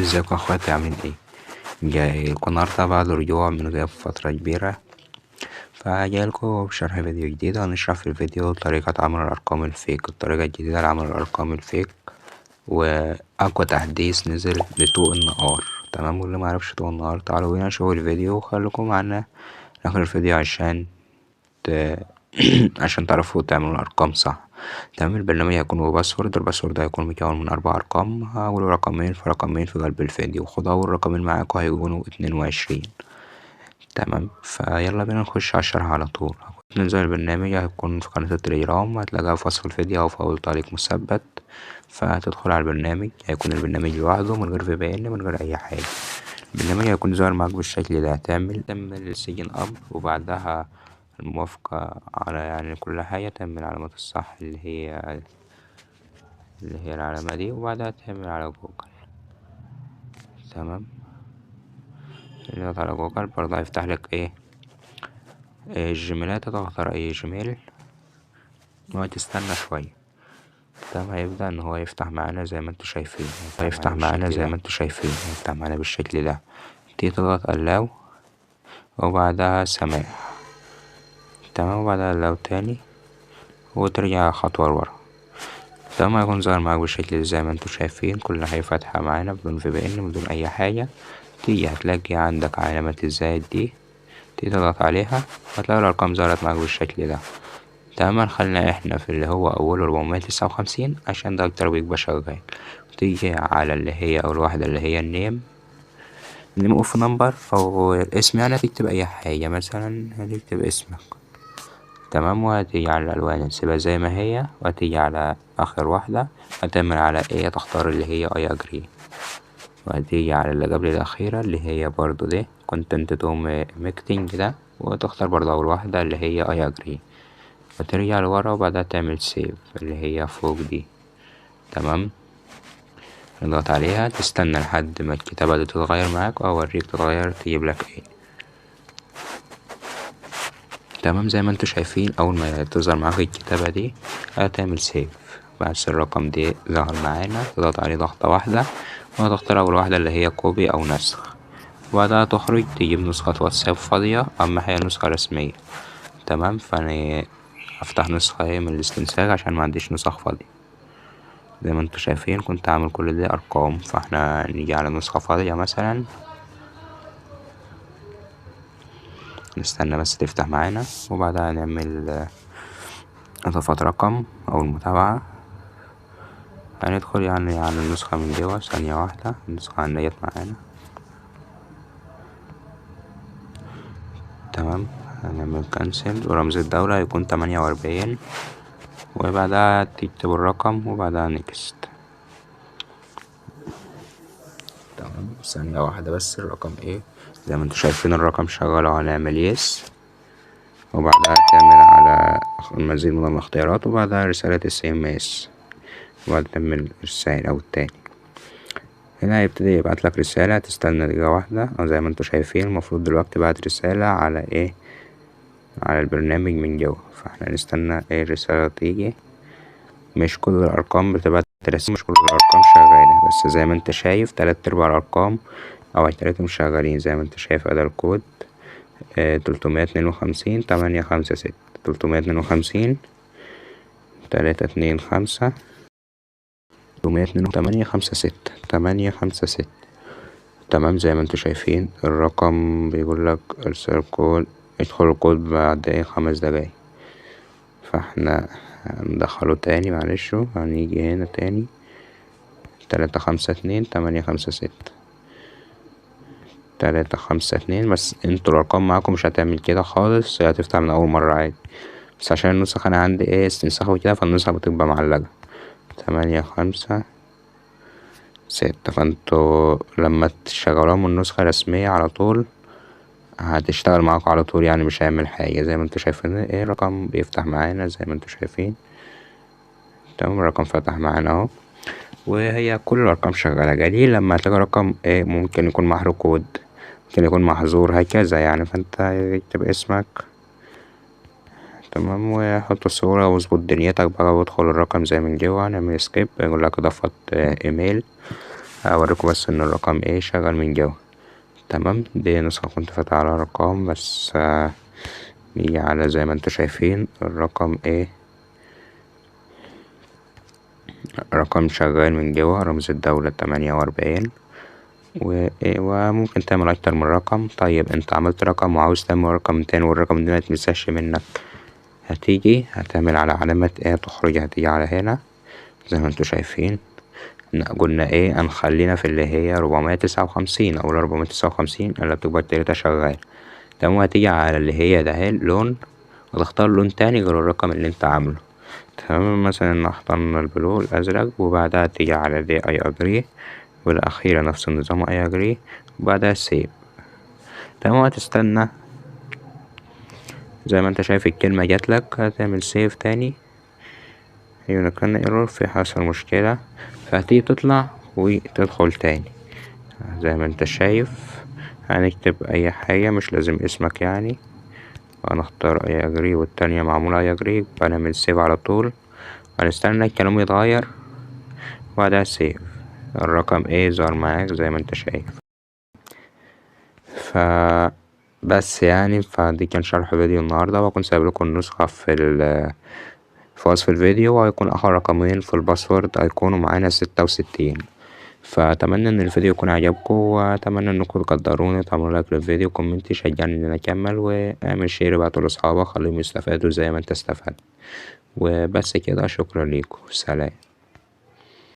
ازيكم يا اخواتي عاملين ايه؟ جايلكوا النهاردة بعد رجوع من غياب فترة كبيرة، فجايلكوا بشرح فيديو جديد. هنشرح في الفيديو طريقة عمل الأرقام الفيك، الطريقة الجديدة لعمل الأرقام الفيك، وأقوى تحديث نزل لطوق النهار. تمام، واللي معرفش طوق النهار تعالوا بينا نشوف الفيديو وخليكم معانا آخر الفيديو عشان عشان تعرفوا تعملوا الأرقام صح. تمام، البرنامج هيكون بباسورد، الباسورد هيكون مكون من 4 أرقام، هقول رقمين في رقمين في قلب الفيديو، خدوا أول رقمين معاكوا هيكونوا 22. تمام، فيلا بينا نخش على الشرح على طول. ننزل البرنامج هيكون في قناة التليجرام، هتلاقيها في وصف الفيديو أو في أول تعليق مثبت. فهتدخل على البرنامج، هيكون البرنامج لوحده من غير VPN من غير أي حاجة. البرنامج هيكون ظاهر معاك بالشكل ده. تعمل السجن أب، وبعدها الموافقة على يعني كل حاجة، تعمل علامة الصح اللي هي العلامة دي، وبعدها تعمل على جوجل. تمام، تضغط على جوجل برضه هيفتح لك ايه الجيميلات، تختار اي جيميل وتستنى شوية. تمام، هيبدأ ان هو يفتح معانا زي ما انتوا شايفين، هيفتح معانا بالشكل ده. تيجي تضغط allow وبعدها سماح. تمام، وبعدها allow تاني وترجع خطوة لورا. تمام، هيكون ظاهر معاك بالشكل ده زي ما انتوا شايفين، كل حاجة فاتحة معانا بدون VPN بدون اي حاجة. تيجي هتلاقي عندك علامة الزائد دي، تيجي تضغط عليها هتلاقي الأرقام ظهرت معاك بالشكل ده. تمام، خلينا احنا في اللي هو أوله 459 عشان ده أكتر بيبقى شغال. تيجي على اللي هي أول واحدة اللي هي النيم اوف نمبر أو الاسم، يعني هتكتب أي حاجة، مثلا هتكتب اسمك. تمام، وهتيجي على الألوان تسيبها زي ما هي، وهتيجي على آخر واحدة هتعمل على ايه، تختار اللي هي I agree، وهتيجي على اللي قبل الأخيرة اللي هي برضو دي content to marketing ده، وتختار برضو أول واحدة اللي هي I agree، وترجع لورا وبعدها تعمل سيف اللي هي فوق دي. تمام، نضغط عليها تستنى لحد ما الكتابة دي تتغير معاك، وأوريك تتغير تجيب لك ايه. تمام، زي ما انتوا شايفين أول ما تظهر معاك الكتابة دي هتعمل سيف. بس الرقم دي ظهر معانا، تضغط عليه ضغطة واحدة وهتختار أول واحدة اللي هي كوبي أو نسخ، وبعدها تخرج تجيب نسخة واتساب فاضية، أما هي نسخة رسمية. تمام، فأنا هفتح نسخة من الاستنساخ عشان ما عنديش نسخ فاضية. زي ما انتوا شايفين كنت عامل كل دي أرقام، فاحنا نيجي على نسخة فاضية مثلا، نستنى بس تفتح معانا، وبعدها نعمل إضافة رقم أو المتابعة. هندخل يعني على النسخة من جوا ثانية واحدة، النسخة عنديت معانا. تمام، هنعمل كانسل، ورمز الدولة هيكون 48، وبعدها تكتب الرقم وبعدها نيكست. تمام، ثانية واحدة بس، الرقم ايه زي ما انتوا شايفين الرقم شغال، وهنعمل يس، وبعدها تعمل على المزيد من الاختيارات، وبعدها رسالة SMS، وبعدها تعمل الرسائل أو التاني. هنا هيبتدي يبعتلك رسالة، تستنى دقيقة واحدة، أو زي ما انتوا شايفين المفروض دلوقتي بعت رسالة على ايه، على البرنامج من جوا، فاحنا نستنى ايه الرسالة تيجي. مش كل الأرقام بتبعت رسالة، مش كل الأرقام شغالة، بس زي ما انت شايف 3/4 الأرقام أو 3 مش شغالين. زي ما انت شايف ادي الكود 352 856 352 325 856. تمام، زي ما انتوا شايفين الرقم بيقولك ارسال كود، ادخل الكود بعد ايه 5 دقايق. فاحنا هندخله تاني، معلش هنيجي هنا تاني 352 856 352. بس انتوا الارقام معاكم مش هتعمل كده خالص، هي هتفتح من اول مرة عادي، بس عشان النسخ انا عندي ايه استنساخ وكده، فالنسخة بتبقى معلقة 856. فانتوا لما تشغلوها من نسخة رسمية على طول هتشتغل معاكم على طول، يعني مش هيعمل حاجة. زي ما انتوا شايفين ايه الرقم بيفتح معانا زي ما انتوا شايفين. تمام، الرقم فتح معانا اهو، وهي كل الارقام شغالة. جميل، لما تلاقي رقم ايه ممكن يكون محروق كود، ممكن يكون محظور هكذا يعني، فانت اكتب اسمك. تمام، وحط الصورة واظبط دنيتك بقى، وادخل الرقم زي من جوا، نعمل سكيب، يقول لك اضافة ايميل. هوريكم بس ان الرقم ايه شغال من جوه. تمام، دي نسخة كنت فاتح على ارقام بس نيجي على زي ما انتوا شايفين الرقم ايه، رقم شغال من جوه، رمز الدولة 48 وممكن تعمل اكتر من رقم. طيب انت عملت رقم وعاوز تعمل رقم تاني والرقم ده متمسحش منك، هتيجي هتعمل على علامة ايه تخرج، هتيجي على هنا زي ما انتوا شايفين. قلنا ايه هنخلينا في اللي هي 459 او 459 اللي بتكبر تلاتة شغال. تمام، هتيجي على اللي هي ده لون وتختار لون تاني غير الرقم اللي انت عامله. تمام، مثلا اخترنا البلو الازرق وبعدها تيجي على دي اي اجري والاخيرة نفس النظام اي اجري وبعدها سيب. تمام، هتستنى زي ما انت شايف الكلمة جاتلك، هتعمل سيف تاني. هنا كان ايرور في حصل مشكلة، فهتيجي تطلع وتدخل تاني زي ما انت شايف. هنكتب اي حاجة مش لازم اسمك يعني، هنختار اي اجري والتانية معمولة اي اجري، وهنعمل سيف على طول. هنستنى الكلام يتغير وبعدها سيف. الرقم ايه ظهر معاك زي ما انت شايف. بس يعني فدي كان شرح فيديو النهاردة، وأكون سايب لكم النسخة في وصف الفيديو، وهيكون آخر رقمين في الباسورد هيكونوا معانا 66. فأتمنى إن الفيديو يكون عجبكم، وأتمنى إنكم تقدروني وتعملوا لايك للفيديو وكومنت يشجعني إن أنا أكمل، واعمل شير ابعتوا لأصحابك خليهم يستفادوا زي ما أنت استفدت. وبس كده، شكرا ليكم، سلام.